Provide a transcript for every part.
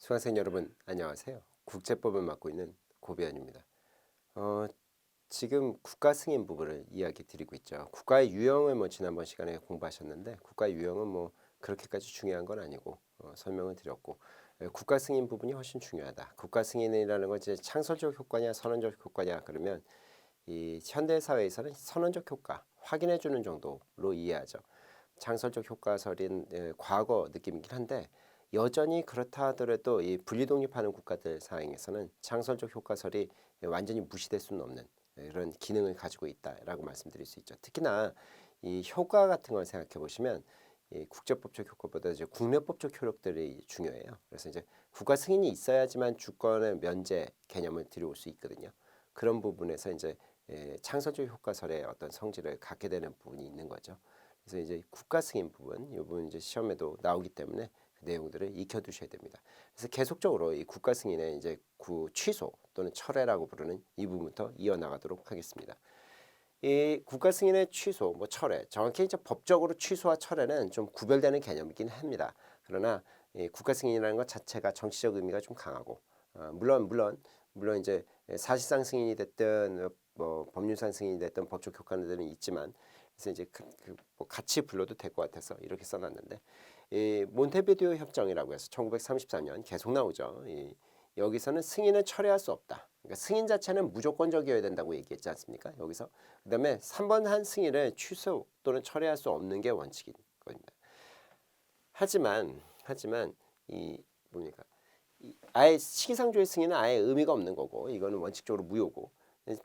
수강생 여러분 안녕하세요. 국제법을 맡고 있는 고비안입니다. 지금 국가 승인 부분을 이야기 드리고 있죠. 국가의 유형을 지난번 시간에 공부하셨는데 국가의 유형은 그렇게까지 중요한 건 아니고 설명을 드렸고 국가 승인 부분이 훨씬 중요하다. 국가 승인이라는 건 이제 창설적 효과냐 선언적 효과냐 그러면 이 현대 사회에서는 선언적 효과 확인해 주는 정도로 이해하죠. 창설적 효과설인 과거 느낌이긴 한데 여전히 그렇다 하더라도 이 분리독립하는 국가들 상황에서는 창설적 효과설이 완전히 무시될 수는 없는 이런 기능을 가지고 있다라고 말씀드릴 수 있죠. 특히나 이 효과 같은 걸 생각해 보시면 이 국제법적 효과보다 이제 국내법적 효력들이 중요해요. 그래서 이제 국가 승인이 있어야지만 주권의 면제 개념을 들여올 수 있거든요. 그런 부분에서 이제 창설적 효과설의 어떤 성질을 갖게 되는 부분이 있는 거죠. 그래서 이제 국가 승인 부분, 이 부분 이제 시험에도 나오기 때문에 그 내용들을 익혀두셔야 됩니다. 그래서 계속적으로 이 국가 승인의 이제 취소 또는 철회라고 부르는 이 부분부터 이어나가도록 하겠습니다. 이 국가 승인의 취소, 철회, 정확히 이제 법적으로 취소와 철회는 좀 구별되는 개념이긴 합니다. 그러나 이 국가 승인이라는 것 자체가 정치적 의미가 좀 강하고, 물론 이제 사실상 승인이 됐든 법률상 승인이 됐든 법적 효과들은 있지만, 그래서 이제 같이 불러도 될 것 같아서 이렇게 써놨는데, 이 몬테비데오 협정이라고 해서 1934년 계속 나오죠. 여기서는 승인을 철회할 수 없다. 그러니까 승인 자체는 무조건적이어야 된다고 얘기했지 않습니까? 여기서 그다음에 3번 한 승인을 취소 또는 철회할 수 없는 게 원칙인 겁니다. 하지만 이 뭡니까? 아예 시기상조의 승인은 아예 의미가 없는 거고 이거는 원칙적으로 무효고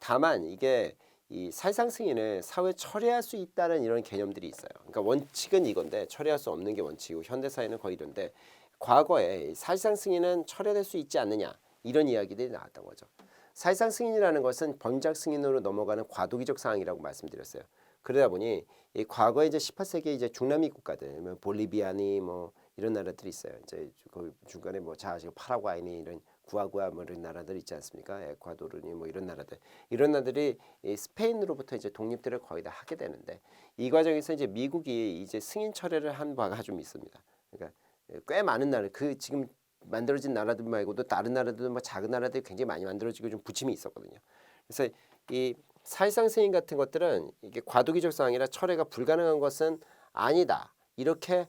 다만 이게 이 사실상 승인을 사회 처리할 수 있다는 이런 개념들이 있어요. 그러니까 원칙은 이건데 처리할 수 없는 게 원칙이고 현대 사회는 거의 이런데 과거에 사실상 승인은 처리될 수 있지 않느냐 이런 이야기들이 나왔던 거죠. 사실상 승인이라는 것은 범죄적 승인으로 넘어가는 과도기적 상황이라고 말씀드렸어요. 그러다 보니 이 과거에 이제 18세기 이제 중남미 국가들, 볼리비아니 이런 나라들이 있어요. 이제 그 중간에 지금 파라과이니 이런 구아구아 이런 나라들 있지 않습니까? 에콰도르니 이런 나라들이 이 스페인으로부터 이제 독립들을 거의 다 하게 되는데 이 과정에서 이제 미국이 이제 승인 철회를 한 바가 좀 있습니다. 그러니까 꽤 많은 나라 그 지금 만들어진 나라들 말고도 다른 나라들도 작은 나라들이 굉장히 많이 만들어지고 좀 부침이 있었거든요. 그래서 이 사실상 승인 같은 것들은 이게 과도기적 상황이라 철회가 불가능한 것은 아니다. 이렇게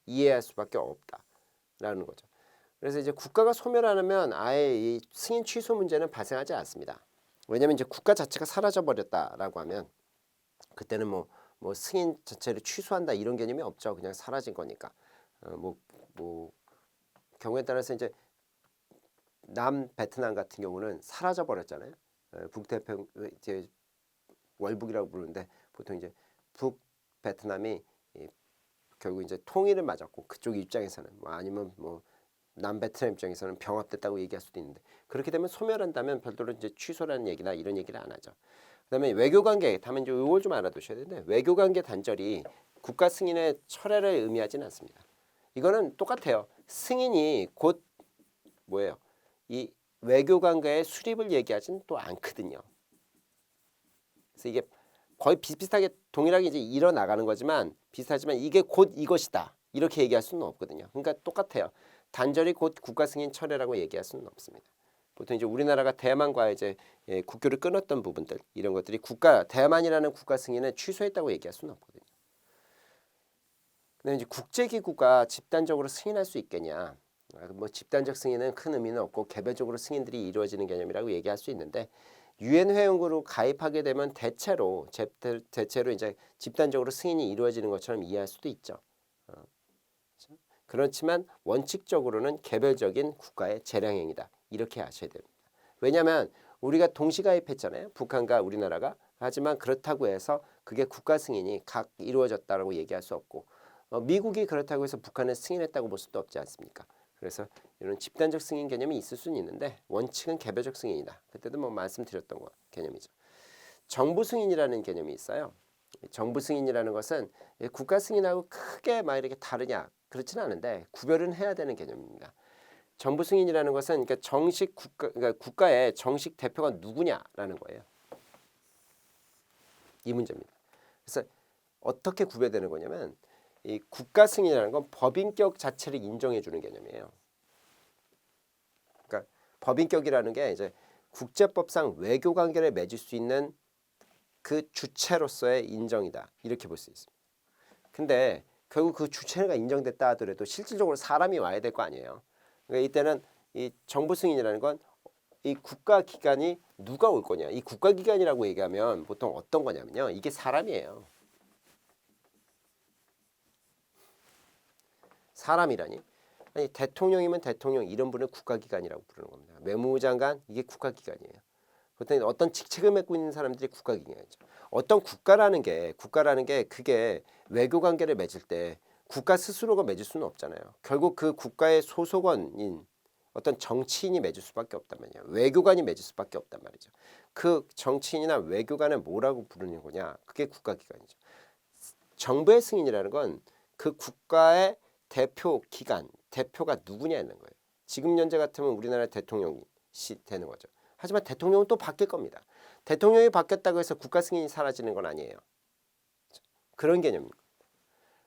이해할 수밖에 없다라는 거죠. 그래서 이제 국가가 소멸하면 아예 이 승인 취소 문제는 발생하지 않습니다. 왜냐하면 이제 국가 자체가 사라져 버렸다라고 하면 그때는 승인 자체를 취소한다 이런 개념이 없죠. 그냥 사라진 거니까. 경우에 따라서 이제 남베트남 같은 경우는 사라져 버렸잖아요. 북태평 이제 월북이라고 부르는데 보통 이제 북베트남이 결국 이제 통일을 맞았고 그쪽 입장에서는 아니면 남베트남 입장에서는 병합됐다고 얘기할 수도 있는데 그렇게 되면 소멸한다면 별도로 이제 취소라는 얘기나 이런 얘기를 안 하죠. 그다음에 외교관계 다만 이제 이걸 좀 알아두셔야 되는데 외교관계 단절이 국가 승인의 철회를 의미하지는 않습니다. 이거는 똑같아요. 승인이 곧 뭐예요? 이 외교관계의 수립을 얘기하지는 또 않거든요. 그래서 이게 거의 비슷비슷하게 동일하게 이제 일어나가는 거지만 비슷하지만 이게 곧 이것이다 이렇게 얘기할 수는 없거든요. 그러니까 똑같아요. 단절이 곧 국가 승인 철회라고 얘기할 수는 없습니다. 보통 이제 우리나라가 대만과 이제 국교를 끊었던 부분들 이런 것들이 대만이라는 국가 승인을 취소했다고 얘기할 수는 없거든요. 근데 이제 국제기구가 집단적으로 승인할 수 있겠냐? 집단적 승인은 큰 의미는 없고 개별적으로 승인들이 이루어지는 개념이라고 얘기할 수 있는데 유엔 회원국으로 가입하게 되면 대체로 이제 집단적으로 승인이 이루어지는 것처럼 이해할 수도 있죠. 그렇지만 원칙적으로는 개별적인 국가의 재량행위다. 이렇게 아셔야 됩니다. 왜냐하면 우리가 동시 가입했잖아요. 북한과 우리나라가. 하지만 그렇다고 해서 그게 국가 승인이 각 이루어졌다고 얘기할 수 없고 미국이 그렇다고 해서 북한을 승인했다고 볼 수도 없지 않습니까? 그래서 이런 집단적 승인 개념이 있을 수는 있는데 원칙은 개별적 승인이다. 그때도 말씀드렸던 개념이죠. 정부 승인이라는 개념이 있어요. 정부 승인이라는 것은 국가 승인하고 크게 이렇게 다르냐 그렇지는 않은데 구별은 해야 되는 개념입니다. 정부 승인이라는 것은 그러니까 국가의 정식 대표가 누구냐라는 거예요. 이 문제입니다. 그래서 어떻게 구별되는 거냐면 이 국가 승인이라는 건 법인격 자체를 인정해 주는 개념이에요. 법인격이라는 게 이제 국제법상 외교 관계를 맺을 수 있는 그 주체로서의 인정이다. 이렇게 볼 수 있습니다. 근데 결국 그 주체가 인정됐다 하더라도 실질적으로 사람이 와야 될 거 아니에요. 그러니까 이때는 이 정부 승인이라는 건 이 국가기관이 누가 올 거냐. 이 국가기관이라고 얘기하면 보통 어떤 거냐면요. 이게 사람이에요. 사람이라니. 아니 대통령이면 대통령 이런 분을 국가기관이라고 부르는 겁니다. 외무장관 이게 국가기관이에요. 보통 어떤 직책을 맡고 있는 사람들이 국가기관이죠. 어떤 국가라는 게 그게 외교 관계를 맺을 때 국가 스스로가 맺을 수는 없잖아요. 결국 그 국가의 소속원인 어떤 정치인이 맺을 수밖에 없단 말이에요. 외교관이 맺을 수밖에 없단 말이죠. 그 정치인이나 외교관을 뭐라고 부르는 거냐? 그게 국가기관이죠. 정부의 승인이라는 건 그 국가의 대표 기관, 대표가 누구냐는 거예요. 지금 현재 같으면 우리나라 대통령이 되는 거죠. 하지만 대통령은 또 바뀔 겁니다. 대통령이 바뀌었다고 해서 국가 승인이 사라지는 건 아니에요. 그런 개념입니다.